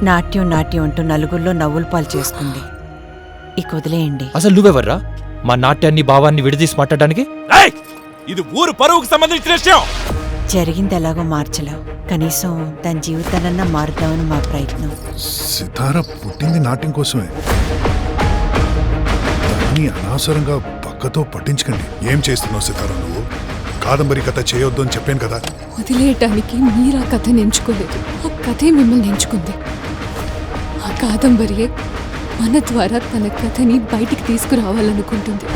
నాట్యం నాట్యం అంటూ నలుగురిలో నవ్వుల పాలు చేసుకుంది. ఇక వదిలేయండి. అసలు నువ్వెవర్రా మా నాట్యాన్ని భావాన్ని విడదీసి మాట్లాడడానికి? ఇది ఊరు పరువుకు సంబంధించిన విషయం. జరిగింది ఎలాగో మార్చలేవు, కనీసం తన జీవితాలన్నా మారుతామని మా ప్రయత్నం. సితార పుట్టింది నాట్యం కోసమే. దాన్ని అనవసరంగా పక్కతో పట్టించకండి. ఏం చేస్తున్నావు సితార నువ్వు? కాదంబరి కథ చేయొద్దు అని చెప్పాను కదా. వదిలేయటానికి మీరు ఆ కథని ఎంచుకోలేదు, ఆ కథే మిమ్మల్ని ఎంచుకుంది. ఆ కాదంబరియే మన ద్వారా తన కథని బయటికి తీసుకురావాలనుకుంటుంది.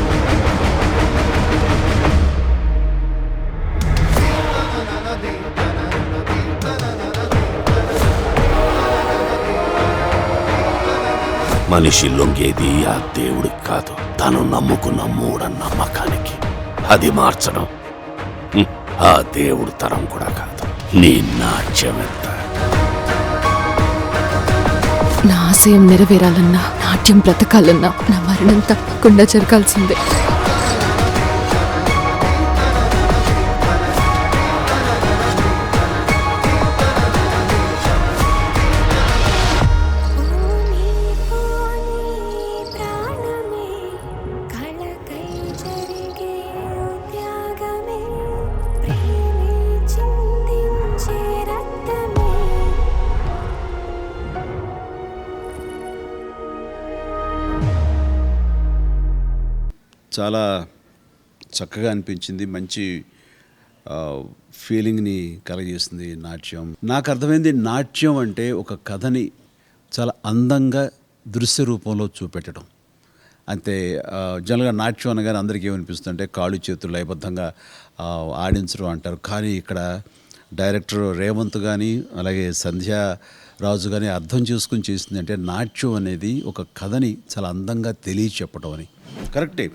మనిషి లొంగేది ఆ దేవుడికి కాదు, తను నమ్ముకున్న మూఢనమ్మకానికి. అది మార్చడం ఆ దేవుడు తరం కూడా కాదు. నీ నాట్యం ఎంత? నా ఆశయం నెరవేరాలన్నా, నాట్యం బ్రతకాలన్నా నా మరణం తప్పకుండా జరగాల్సిందే. చాలా చక్కగా అనిపించింది. మంచి ఫీలింగ్ని కలగజేస్తుంది నాట్యం. నాకు అర్థమైంది, నాట్యం అంటే ఒక కథని చాలా అందంగా దృశ్య రూపంలో చూపెట్టడం. అంతే. జనరల్గా నాట్యం అనగానే అందరికీ ఏమనిపిస్తుంది అంటే కాళ్ళు చేతులు లయబద్ధంగా ఆడించడం అంటారు. కానీ ఇక్కడ డైరెక్టర్ రేవంత్ కానీ అలాగే సంధ్యా రాజు కానీ అర్థం చేసుకుని చేసింది అంటే నాట్యం అనేది ఒక కథని చాలా అందంగా తెలియచెప్పడం అని. కరెక్టే.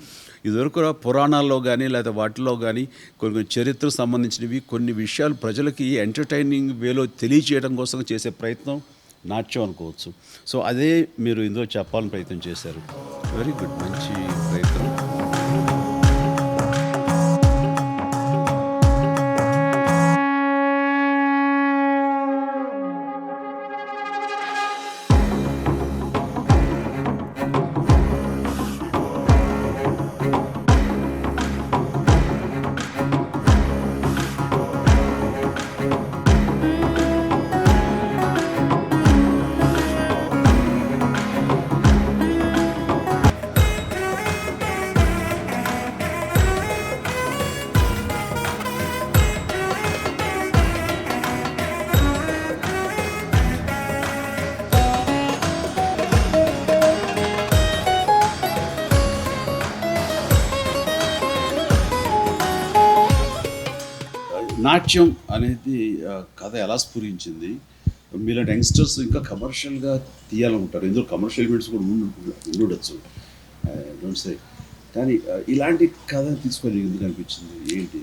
ఇదివరకు పురాణాల్లో కానీ లేదా వాటిలో కానీ కొన్ని చరిత్రకు సంబంధించినవి కొన్ని విషయాలు ప్రజలకి ఎంటర్టైనింగ్ వేలో తెలియచేయడం కోసం చేసే ప్రయత్నం నాట్యం అనుకోవచ్చు. సో అదే మీరు ఇందులో చెప్పాలని ప్రయత్నం చేశారు. వెరీ గుడ్, మంచి ప్రయత్నం. నాట్యం అనేది కథ ఎలా స్ఫురించింది? మీలాంటి యంగ్స్టర్స్ ఇంకా కమర్షియల్గా తీయాలనుకుంటారు. ఇందులో కమర్షియల్ ఎలిమెంట్స్ కూడా ఉండొచ్చు, డోంట్ సే. కానీ ఇలాంటి కథ తీసుకొని ఎందుకు అనిపించింది? ఏంటి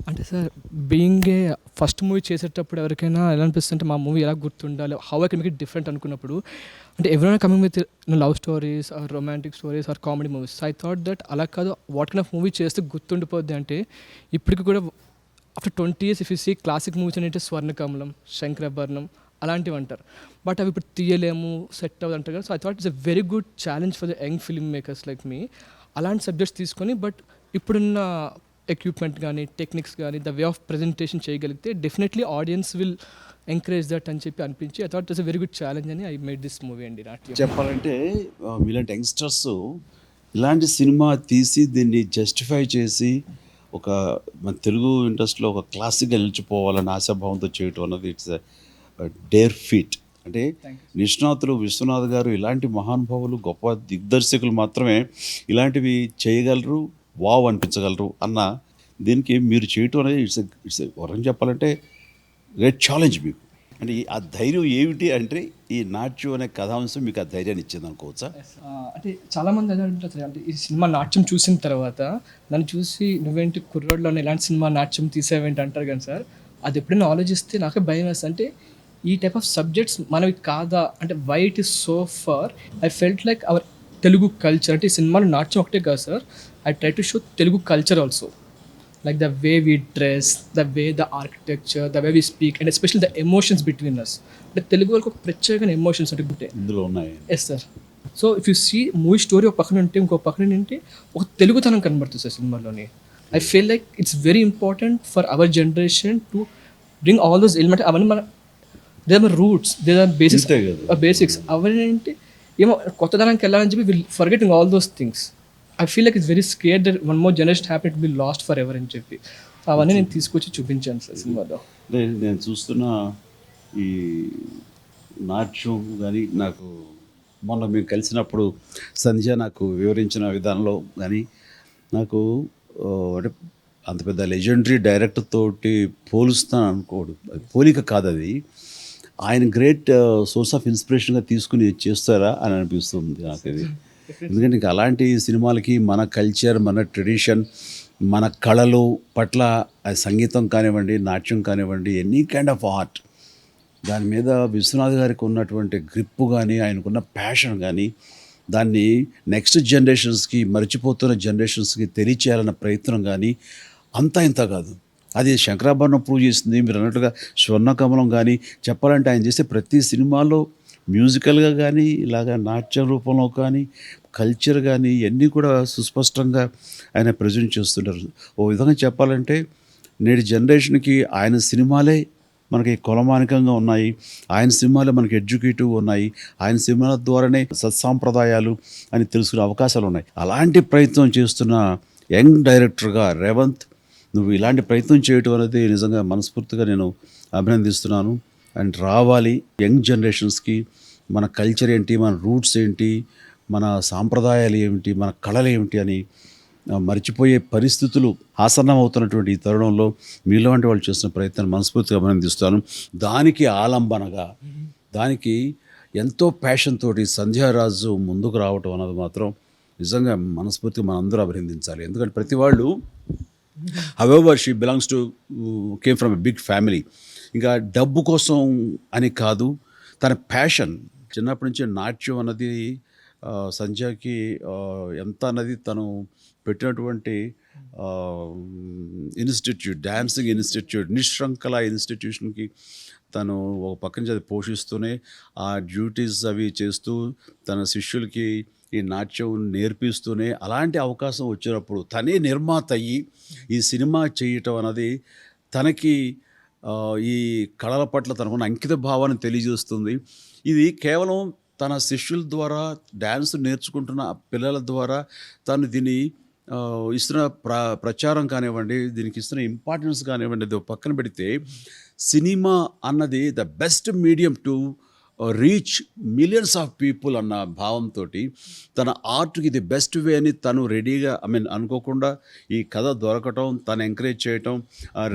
అంటే sir, being a first movie చేసేటప్పుడు ఎవరికైనా ఎలా అనిపిస్తుంటే మా మూవీ ఎలా గుర్తుండాలి, how I can make it different అనుకున్నప్పుడు, అంటే ఎవరైనా coming with love stories or romantic stories or comedy movies, I thought that అలా కాదు, వాట్ కైండ్ ఆఫ్ మూవీ చేస్తే గుర్తుండిపోద్ది అంటే ఇప్పటికి కూడా after 20 years if you see classic movies అంటే స్వర్ణకమలం, శంకరాభరణం అలాంటివి అంటారు. బట్ అవి ఇప్పుడు తీయలేము, సెట్ అవ్వదు అంటారు కదా. So I thought it's a very good challenge for the young film makers like me. అలాంటి సబ్జెక్ట్స్ తీసుకొని బట్ ఇప్పుడున్న ఎక్విప్మెంట్ కానీ టెక్నిక్స్ కానీ ద వే ఆఫ్ ప్రజెంటేషన్ చేయగలిగితే definitely audience will encourage that అని చెప్పి అనిపించి I thought it's a very good challenge అని ఐ మేడ్ దిస్ మూవీ అండి. నాట్యం చెప్పాలంటే మీలాంటి యంగ్స్టర్స్ ఇలాంటి సినిమా తీసి దీన్ని జస్టిఫై చేసి ఒక మన తెలుగు ఇండస్ట్రీలో ఒక క్లాసిక్గా నిలిచిపోవాలని ఆశాభావంతో చేయటం అన్నది ఇట్స్ డేర్ ఫీట్. అంటే నిష్ణాతులు విశ్వనాథ్ గారు ఇలాంటి మహానుభావులు గొప్ప దిగ్దర్శకులు మాత్రమే ఇలాంటివి చేయగలరు, వావ్ అనిపించగలరు అన్న దీనికి మీరు చేయటం అనేది ఇట్స్ వరం చెప్పాలంటే గ్రేట్ ఛాలెంజ్ మీకు. అంటే ఆ ధైర్యం ఏమిటి అంటే ఈ నాట్యం అనే కథాంశం మీకు ఆ ధైర్యాన్ని ఇచ్చింది అనుకోవచ్చా? అంటే చాలామంది అదే అంటారు సార్, అంటే ఈ సినిమా నాట్యం చూసిన తర్వాత నన్ను చూసి నువ్వేంటి కుర్రోడ్లో ఇలాంటి సినిమా నాట్యం తీసేవేంటి అంటారు కానీ సార్, అది ఎప్పుడైనా ఆలోచిస్తే నాకే భయం వేస్తుంది. అంటే ఈ టైప్ ఆఫ్ సబ్జెక్ట్స్ మనవి కాదా, అంటే why it is so far. I felt like our Telugu culture, అంటే ఈ సినిమాలో నాట్యం ఒకటే కాదు sir, I try to show Telugu culture also. like the way we dress, the way the architecture, the way we speak, and especially the emotions between us. అంటే తెలుగు వాళ్ళకి ఒక ప్రత్యేకమైన ఎమోషన్స్ అంటే ఉంటాయి. ఇందులో ఉన్నాయి. Yes sir. So if you see movie story ఒక పక్కన ఉంటే ఇంకో పక్కన ఉంటే ఒక తెలుగుతనం కనబడుతుంది సార్ సినిమాలోని. I feel like it's very important for our generation to bring all those element. అవన్నీ మన they are roots, they are basics అవన్నీ అంటే ఏమో కొత్తదనానికి వెళ్ళాలని చెప్పి will forgetting all those things. I feel like it's very scared that one more generation happy to be lost forever ఎవర్ అని చెప్పి అవన్నీ నేను తీసుకొచ్చి చూపించాను సార్ సినిమాలో. నేను చూస్తున్న ఈ నాట్యం కానీ నాకు మొన్న మేము కలిసినప్పుడు సంధ్య నాకు వివరించిన విధానంలో కానీ నాకు అంటే అంత పెద్ద లెజెండరీ డైరెక్టర్ తోటి పోలుస్తాను అనుకోడు, పోలిక కాదు అది. ఆయన గ్రేట్ సోర్స్ ఆఫ్ ఇన్స్పిరేషన్గా తీసుకుని చేస్తారా అని అనిపిస్తుంది నాకు ఇది. ఎందుకంటే ఇంకా అలాంటి సినిమాలకి మన కల్చర్, మన ట్రెడిషన్, మన కళలు పట్ల సంగీతం కానివ్వండి, నాట్యం కానివ్వండి, ఎనీ కైండ్ ఆఫ్ ఆర్ట్ దాని మీద విశ్వనాథ్ గారికి ఉన్నటువంటి గ్రిప్పు కానీ, ఆయనకున్న ప్యాషన్ కానీ దాన్ని నెక్స్ట్ జనరేషన్స్కి, మర్చిపోతున్న జనరేషన్స్కి తెలియచేయాలన్న ప్రయత్నం కానీ అంతా ఇంత కాదు. అది శంకరాభరణం ప్రూవ్ చేస్తుంది. మీరు అన్నట్టుగా స్వర్ణకమలం కానీ చెప్పాలంటే ఆయన చేసే ప్రతి సినిమాలో మ్యూజికల్గా కానీ, ఇలాగ నాట్య రూపంలో కానీ, కల్చర్ కానీ ఇవన్నీ కూడా సుస్పష్టంగా ఆయన ప్రజెంట్ చేస్తుంటారు. ఓ విధంగా చెప్పాలంటే నేటి జనరేషన్కి ఆయన సినిమాలే మనకి కొలమానికంగా ఉన్నాయి, ఆయన సినిమాలే మనకి ఎడ్యుకేటివ్ ఉన్నాయి, ఆయన సినిమాల ద్వారానే సత్సాంప్రదాయాలు అని తెలుసుకునే అవకాశాలు ఉన్నాయి. అలాంటి ప్రయత్నం చేస్తున్న యంగ్ డైరెక్టర్గా రేవంత్, నువ్వు ఇలాంటి ప్రయత్నం చేయటం అనేది నిజంగా మనస్ఫూర్తిగా నేను అభినందిస్తున్నాను. అండ్ రావాలి యంగ్ జనరేషన్స్కి మన కల్చర్ ఏంటి, మన రూట్స్ ఏంటి, మన సాంప్రదాయాలు ఏమిటి, మన కళలు ఏమిటి అని మర్చిపోయే పరిస్థితులు ఆసన్నం అవుతున్నటువంటి ఈ తరుణంలో మీలో వంటి వాళ్ళు చేస్తున్న ప్రయత్నాన్ని మనస్ఫూర్తిగా అభినందిస్తాను. దానికి ఆలంబనగా, దానికి ఎంతో ప్యాషన్ తోటి సంధ్యారాజు ముందుకు రావటం అన్నది మాత్రం నిజంగా మనస్ఫూర్తిగా మనందరూ అభినందించాలి. ఎందుకంటే ప్రతి వాళ్ళు however she belongs to came from a big family. ఇంకా డబ్బు కోసం అని కాదు, తన ప్యాషన్ చిన్నప్పటి నుంచి నాట్యం అన్నది సంధ్యకి ఎంత అన్నది తను పెట్టినటువంటి ఇన్స్టిట్యూట్, డ్యాన్సింగ్ ఇన్స్టిట్యూట్, నిశ్శంకల ఇన్స్టిట్యూషన్కి తను ఒక పక్కన నుంచి అది పోషిస్తూనే ఆ డ్యూటీస్ అవి చేస్తూ తన శిష్యులకి ఈ నాట్యం నేర్పిస్తూనే అలాంటి అవకాశం వచ్చినప్పుడు తనే నిర్మాత అయ్యి ఈ సినిమా చేయటం అన్నది తనకి ఈ కళల పట్ల తనకున్న అంకిత భావాన్ని తెలియజేస్తుంది. ఇది కేవలం తన శిష్యుల ద్వారా, డ్యాన్స్ నేర్చుకుంటున్న పిల్లల ద్వారా తను దీన్ని ఇస్తున్న ప్రచారం కానివ్వండి, దీనికి ఇస్తున్న ఇంపార్టెన్స్ కానివ్వండి, అది పక్కన పెడితే సినిమా అన్నది the best medium to reach millions of people అన్న భావంతో తన ఆర్ట్కి ఇది బెస్ట్ వే అని తను రెడీగా అనుకోకుండా ఈ కథ దొరకటం, తను ఎంకరేజ్ చేయటం.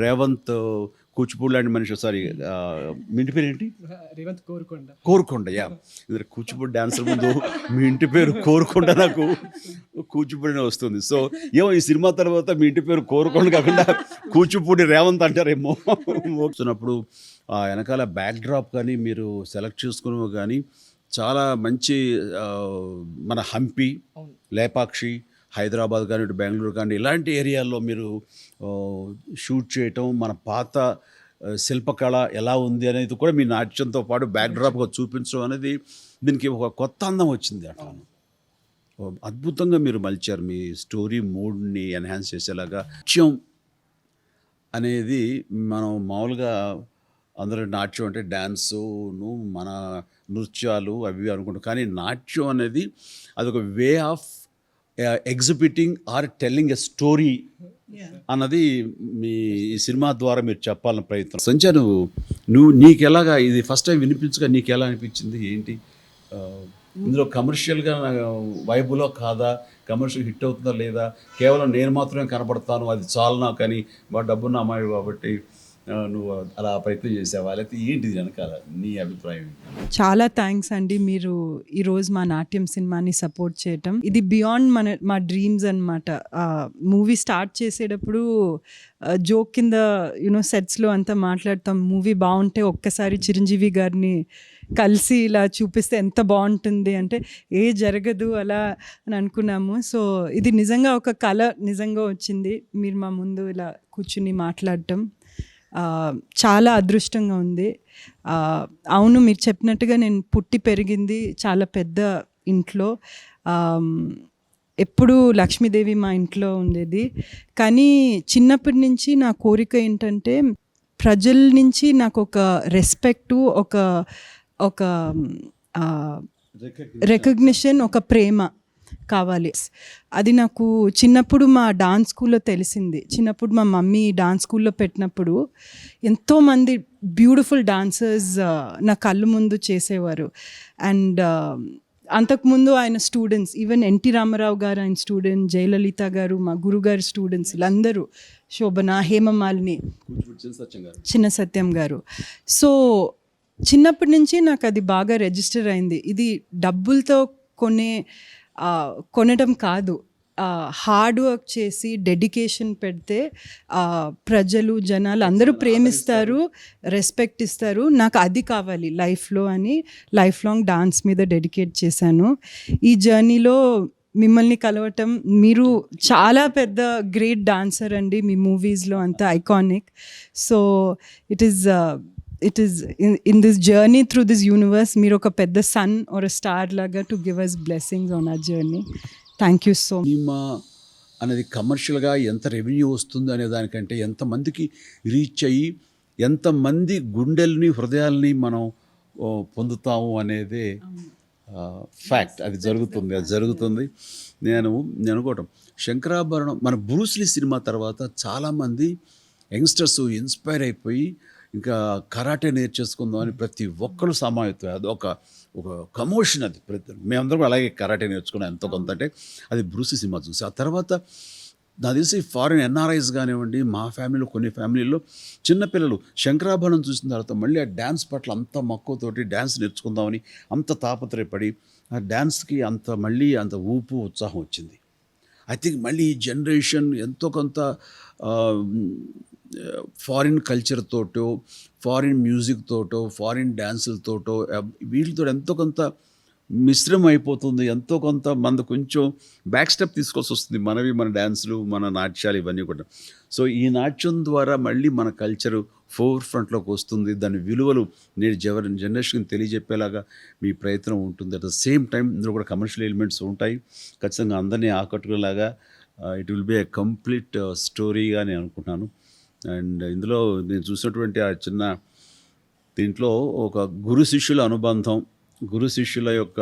రేవంత్ కూచిపూడి లాంటి మనిషి, సారీ మీ ఇంటి పేరు ఏంటి? రేవంత్ కోరుకొండ. యా, ఇద్దరు కూచిపూడి డాన్సర్ ముందు మీ ఇంటి పేరు కోరుకొండ, నాకు కూచిపూడినే వస్తుంది. సో ఏమో ఈ సినిమా తర్వాత మీ ఇంటి పేరు కోరుకొండ కాకుండా కూచిపూడి రేవంత్ అంటారేమో వస్తున్నప్పుడు ఆ వెనకాల బ్యాక్డ్రాప్ కానీ మీరు సెలెక్ట్ చేసుకున్న కానీ చాలా మంచి మన హంపి, లేపాక్షి, హైదరాబాద్ కానీ ఇటు బెంగళూరు కానీ ఇలాంటి ఏరియాల్లో మీరు షూట్ చేయటం, మన పాత శిల్పకళ ఎలా ఉంది అనేది కూడా మీ నాట్యంతో పాటు బ్యాక్డ్రాప్గా చూపించడం అనేది దీనికి ఒక కొత్త అందం వచ్చింది. అట్లా అద్భుతంగా మీరు మలిచారు. మీ స్టోరీ మూడ్ని ఎన్హాన్స్ చేసేలాగా నాట్యం అనేది మనం మామూలుగా అందరూ నాట్యం అంటే డ్యాన్సును, మన నృత్యాలు అవి అనుకుంటాం. కానీ నాట్యం అనేది అదొక way of exhibiting or telling a story అన్నది మీ ఈ సినిమా ద్వారా మీరు చెప్పాలని ప్రయత్నం. సంచ నువ్వు నీకు ఎలాగా ఇది ఫస్ట్ టైం వినిపించగా నీకు ఎలా అనిపించింది ఏంటి? ఇందులో కమర్షియల్గా వైబులో కాదా, కమర్షియల్ హిట్ అవుతుందా లేదా, కేవలం నేను మాత్రమే కనపడతాను అది చాలు నాకు అని మా డబ్బున్న అమ్మాయి కాబట్టి నువ్వు అలా ప్రయత్నం చేసావా, లేకపోతే ఏంటిది వెనకాల నీ అభిప్రాయం? చాలా థ్యాంక్స్ అండి, మీరు ఈరోజు మా నాట్యం సినిమాని సపోర్ట్ చేయటం. ఇది బియాండ్ మా డ్రీమ్స్ అనమాట. మూవీ స్టార్ట్ చేసేటప్పుడు జోక్ కింద సెట్స్లో అంతా మాట్లాడతాం, మూవీ బాగుంటే ఒక్కసారి చిరంజీవి గారిని కలిసి ఇలా చూపిస్తే ఎంత బాగుంటుంది అంటే జరగదు అలా అని అనుకున్నాము. సో ఇది నిజంగా ఒక కళ నిజంగా వచ్చింది. మీరు మా ముందు ఇలా కూర్చుని మాట్లాడటం చాలా అదృష్టంగా ఉంది. అవును, మీరు చెప్పినట్టుగా నేను పుట్టి పెరిగింది చాలా పెద్ద ఇంట్లో. ఎప్పుడు లక్ష్మీదేవి మా ఇంట్లో ఉండేది. కానీ చిన్నప్పటి నుంచి నా కోరిక ఏంటంటే ప్రజల నుంచి నాకు ఒక రెస్పెక్టు, ఒక రికగ్నిషన్, ఒక ప్రేమ కావాలి. అది నాకు చిన్నప్పుడు మా డాన్స్ స్కూల్లో తెలిసింది. చిన్నప్పుడు మా మమ్మీ డాన్స్ స్కూల్లో పెట్టినప్పుడు ఎంతోమంది బ్యూటిఫుల్ డాన్సర్స్ నా కళ్ళు ముందు చేసేవారు. అండ్ అంతకుముందు ఆయన స్టూడెంట్స్, ఈవెన్ ఎన్టీ రామారావు గారు ఆయన స్టూడెంట్, జయలలిత గారు మా గురుగారి స్టూడెంట్స్, వీళ్ళందరూ, శోభన, హేమమాలిని, చిన్న సత్యం గారు. సో చిన్నప్పటి నుంచి నాకు అది బాగా రిజిస్టర్ అయింది. ఇది డబ్బులతో కొనడం కాదు, హార్డ్ వర్క్ చేసి డెడికేషన్ పెడితే ప్రజలు, జనాలు అందరూ ప్రేమిస్తారు, రెస్పెక్ట్ ఇస్తారు. నాకు అది కావాలి లైఫ్లో అని లైఫ్ లాంగ్ డాన్స్ మీద డెడికేట్ చేశాను. ఈ జర్నీలో మిమ్మల్ని కలవటం, మీరు చాలా పెద్ద గ్రేట్ డాన్సర్ అండి, మీ మూవీస్లో అంత iconic. So it is in this journey through this universe మీరు ఒక పెద్ద సన్ ఆర్ స్టార్ లాగా to give us blessings on our journey. Thank you so much. Cinema అనేది కమర్షియల్గా ఎంత రెవెన్యూ వస్తుంది అనే దానికంటే ఎంతమందికి రీచ్ అయ్యి ఎంతమంది గుండెల్ని, హృదయాల్ని మనం పొందుతాము అనేదే ఫ్యాక్ట్. అది జరుగుతుంది. నేను అనుకోవటం శంకరాభరణం, మన బ్రూస్లీ సినిమా తర్వాత చాలామంది యంగ్స్టర్స్ ఇన్స్పైర్ అయిపోయి ఇంకా కరాటే నేర్చేసుకుందాం అని ప్రతి ఒక్కరు సమాయత్తం. అది ఒక కమోషన్. అది మేమందరం అలాగే కరాటే నేర్చుకున్నాం ఎంతో కొంత. అంటే అది బ్రూస్లీ సినిమా చూసి ఆ తర్వాత నాకు తెలిసి ఫారిన్ ఎన్ఆర్ఐస్ కానివ్వండి, మా ఫ్యామిలీలో కొన్ని ఫ్యామిలీల్లో చిన్నపిల్లలు శంకరాభరణం చూసిన తర్వాత మళ్ళీ ఆ డ్యాన్స్ పట్ల అంత మక్కువతోటి డ్యాన్స్ నేర్చుకుందామని అంత తాపత్రయపడి ఆ డ్యాన్స్కి మళ్ళీ అంత ఊపు, ఉత్సాహం వచ్చింది. ఐ థింక్ మళ్ళీ ఈ జనరేషన్ ఎంతో కొంత ఫారిన్ కల్చర్తోటో, ఫారిన్ మ్యూజిక్తోటో, ఫారిన్ డ్యాన్సులతోటో, వీటితో ఎంతో కొంత మిశ్రమం అయిపోతుంది. ఎంతో కొంత మన కొంచెం బ్యాక్ స్టెప్ తీసుకోవాల్సి వస్తుంది. మన డ్యాన్సులు, మన నాట్యాలు ఇవన్నీ కూడా. సో ఈ నాట్యం ద్వారా మళ్ళీ మన కల్చరు ఫోర్ ఫ్రంట్లోకి వస్తుంది. దాని విలువలు నేను జనరేషన్కి తెలియజెప్పేలాగా మీ ప్రయత్నం ఉంటుంది. అట్ ద సేమ్ టైం ఇందులో కూడా కమర్షియల్ ఎలిమెంట్స్ ఉంటాయి. ఖచ్చితంగా అందరినీ ఆకట్టుకునేలాగా it will be a complete స్టోరీగా నేను అనుకుంటున్నాను. అండ్ ఇందులో నేను చూసినటువంటి ఆ చిన్న దీంట్లో ఒక గురు శిష్యుల అనుబంధం, గురు శిష్యుల యొక్క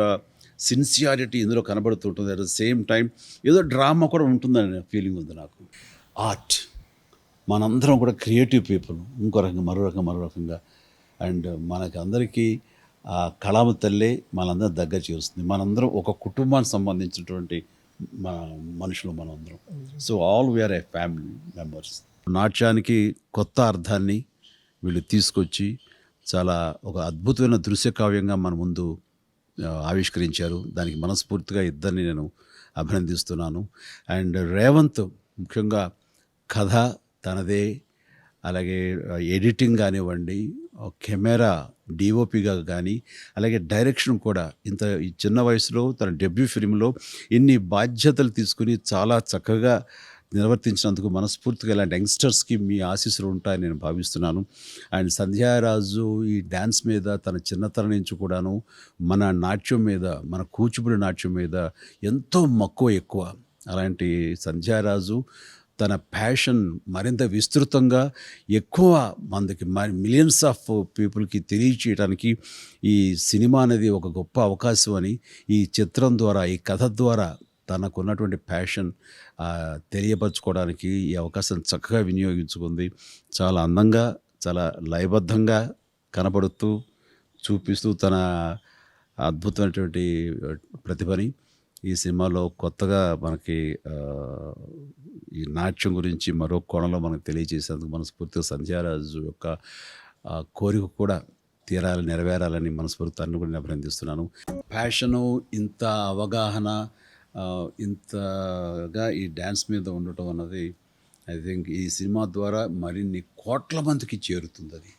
సిన్సియారిటీ ఇందులో కనబడుతుంటుంది. అట్ ద సేమ్ టైం ఏదో డ్రామా కూడా ఉంటుందని ఫీలింగ్ ఉంది నాకు. ఆర్ట్, మనందరం కూడా క్రియేటివ్ పీపుల్, ఇంకో రకంగా మరో రకంగా. అండ్ మనకి అందరికీ ఆ కళామ తల్లే మనందరం దగ్గర చేస్తుంది. మనందరం ఒక కుటుంబానికి సంబంధించినటువంటి మనుషులు మనందరం. సో ఆల్ వీఆర్ ఏ ఫ్యామిలీ మెంబర్స్. నాట్యానికి కొత్త అర్థాన్ని వీళ్ళు తీసుకొచ్చి చాలా ఒక అద్భుతమైన దృశ్యకావ్యంగా మన ముందు ఆవిష్కరించారు. దానికి మనస్ఫూర్తిగా ఇద్దరిని నేను అభినందిస్తున్నాను. అండ్ రేవంత్ ముఖ్యంగా కథ తనదే, అలాగే ఎడిటింగ్ కానివ్వండి, కెమెరా డిఓపిగా కానీ, అలాగే డైరెక్షన్ కూడా ఈ చిన్న వయసులో తన డెబ్యూ ఫిల్మ్లో ఇన్ని బాధ్యతలు తీసుకుని చాలా చక్కగా నిర్వర్తించినందుకు మనస్ఫూర్తిగా ఇలాంటి యంగ్స్టర్స్కి మీ ఆశీస్సులు ఉంటాయని నేను భావిస్తున్నాను. అండ్ సంధ్యారాజు ఈ డ్యాన్స్ మీద తన చిన్నతనం నుంచి కూడాను మన నాట్యం మీద, మన కూచిపూడి నాట్యం మీద ఎంతో మక్కువ ఎక్కువ. అలాంటి సంధ్యారాజు తన ప్యాషన్ మరింత విస్తృతంగా ఎక్కువ మందికి, మిలియన్స్ ఆఫ్ పీపుల్కి తెలియచేయడానికి ఈ సినిమా అనేది ఒక గొప్ప అవకాశం అని, ఈ చిత్రం ద్వారా, ఈ కథ ద్వారా తనకున్నటువంటి ప్యాషన్ తెలియపరచుకోవడానికి ఈ అవకాశం చక్కగా వినియోగించుకుంది. చాలా అందంగా, చాలా లయబద్ధంగా కనపడుతూ చూపిస్తూ తన అద్భుతమైనటువంటి ప్రతిభని ఈ సినిమాలో కొత్తగా మనకి ఈ నాట్యం గురించి మరో కోణంలో మనకు తెలియజేసేందుకు మనస్ఫూర్తిగా సంధ్యారాజు యొక్క కోరిక కూడా నెరవేరాలని మనస్ఫూర్తిని కూడా అభినందిస్తున్నాను. ప్యాషను, ఇంత అవగాహన, ఇంతగా ఈ డ్యాన్స్ మీద ఉండటం అన్నది ఐ థింక్ ఈ సినిమా ద్వారా మరిన్ని కోట్ల మందికి చేరుతుంది. అది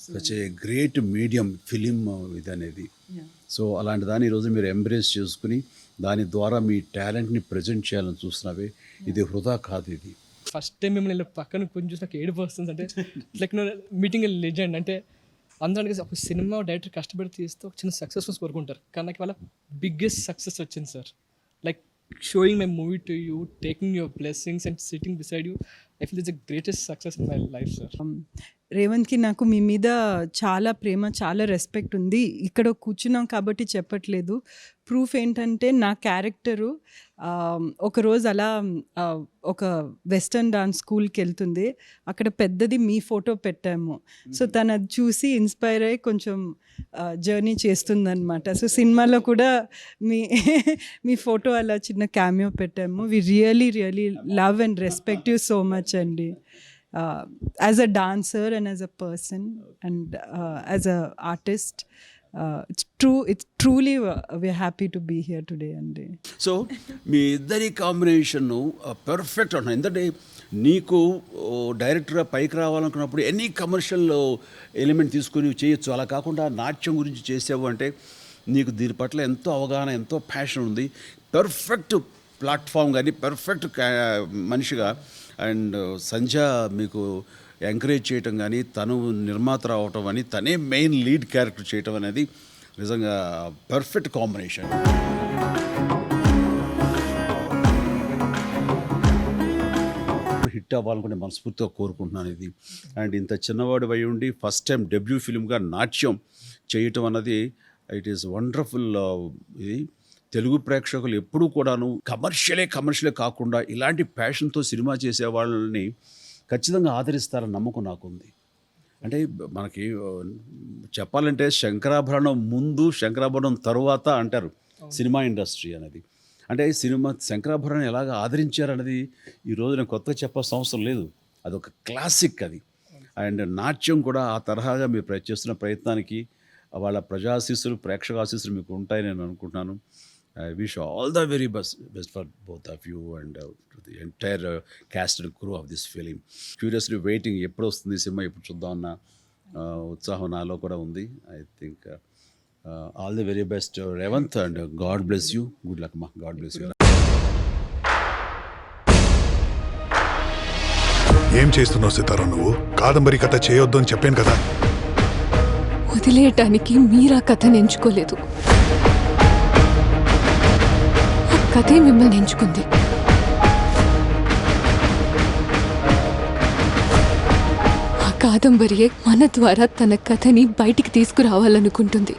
such a great medium film ఇది అనేది. సో అలాంటి దాన్ని ఈరోజు మీరు ఎంబ్రేస్ చేసుకుని దాని ద్వారా మీ టాలెంట్ని ప్రజెంట్ చేయాలని చూస్తున్నావే, ఇది వృధా కాదు. ఇది ఫస్ట్ టైం మిమ్మల్ని ఇలా పక్కన కొంచెం చూసి నాకు ఏడుపు వస్తుంది. అంటే లైక్ మీటింగ్ లెజెండ్ అంటే అందరికీ ఒక సినిమా డైరెక్టర్ కష్టపడి తీస్తే ఒక చిన్న సక్సెస్ఫుల్స్ కోరుకుంటారు, కానీ నాకు వాళ్ళ బిగ్గెస్ట్ సక్సెస్ వచ్చింది sir. Like showing my movie to you, taking your blessings and sitting beside you, I feel it's the greatest success in my life sir. రేవంత్కి నాకు మీ మీద చాలా ప్రేమ, చాలా రెస్పెక్ట్ ఉంది. ఇక్కడ కూర్చున్నాం కాబట్టి చెప్పట్లేదు. ప్రూఫ్ ఏంటంటే నా క్యారెక్టరు ఒకరోజు అలా ఒక వెస్టర్న్ డాన్స్ స్కూల్కి వెళ్తుంది, అక్కడ పెద్దది మీ ఫోటో పెట్టాము. సో తను అది చూసి ఇన్స్పైర్ అయ్యి కొంచెం జర్నీ చేస్తుందన్నమాట. సో సినిమాలో కూడా మీ ఫోటో అలా చిన్న క్యామియో పెట్టాము. We really really love and respect you so much అండి. As a dancer and as a person and as a artist, it's truly we're happy to be here today అండి. So మీ ఇద్దరి combination perfect అంటున్నాను. ఎందుకంటే నీకు డైరెక్టర్గా పైకి రావాలనుకున్నప్పుడు any commercial element తీసుకొని చేయొచ్చు. అలా కాకుండా నాట్యం గురించి చేసావు అంటే నీకు దీని పట్ల ఎంతో అవగాహన, ఎంతో ప్యాషన్ ఉంది. పర్ఫెక్ట్ ప్లాట్ఫామ్ కానీ పర్ఫెక్ట్ మనిషిగా. అండ్ సంధ్య మీకు ఎంకరేజ్ చేయటం కానీ, తను నిర్మాత రావటం అని, తనే మెయిన్ లీడ్ క్యారెక్టర్ చేయటం అనేది నిజంగా పర్ఫెక్ట్ కాంబినేషన్. హిట్ అవ్వాలనుకుంటే మనస్ఫూర్తిగా కోరుకుంటున్నాను ఇది. అండ్ ఇంత చిన్నవాడు అయి ఉండి ఫస్ట్ టైం డెబ్యూ ఫిల్మ్గా నాట్యం చేయటం అన్నది ఇట్ ఈస్ వండర్ఫుల్. ఇది తెలుగు ప్రేక్షకులు ఎప్పుడూ కూడాను కమర్షియలే కాకుండా ఇలాంటి ప్యాషన్తో సినిమా చేసే వాళ్ళని ఖచ్చితంగా ఆదరిస్తారని నమ్మకం నాకుంది. అంటే మనకి చెప్పాలంటే శంకరాభరణం ముందు, శంకరాభరణం తరువాత అంటారు సినిమా ఇండస్ట్రీ అనేది. అంటే సినిమా శంకరాభరణం ఎలాగ ఆదరించారనేది ఈరోజు నేను కొత్తగా చెప్పాల్సిన అవసరం లేదు. అదొక క్లాసిక్ అది. అండ్ నాట్యం కూడా ఆ తరహాగా మీరు చేస్తున్న ప్రయత్నానికి వాళ్ళ ప్రజాశీస్సులు, ప్రేక్షక ఆశీస్సులు మీకు ఉంటాయని నేను అనుకుంటున్నాను. I wish all the very best for both of you and to the entire cast and crew of this film. Curiously waiting ఎప్పుడు వస్తుంది సినిమా, ఎప్పుడు చూద్దాం అన్న ఉత్సాహం నాలో కూడా ఉంది. I think all the very best Revanth and God bless you. Good luck ma. God bless you. ఏం చేస్తున్నావు సితారా నువ్వు? కాదంబరి కథ చేయొద్దు అని చెప్పాను కదా. వదిలేయటానికి మీరా కథను ఎంచుకోలేదు, కథే మిమ్మల్ని ఎంచుకుంది. ఆ కాదంబరియే మన ద్వారా తన కథని బయటికి తీసుకురావాలనుకుంటుంది.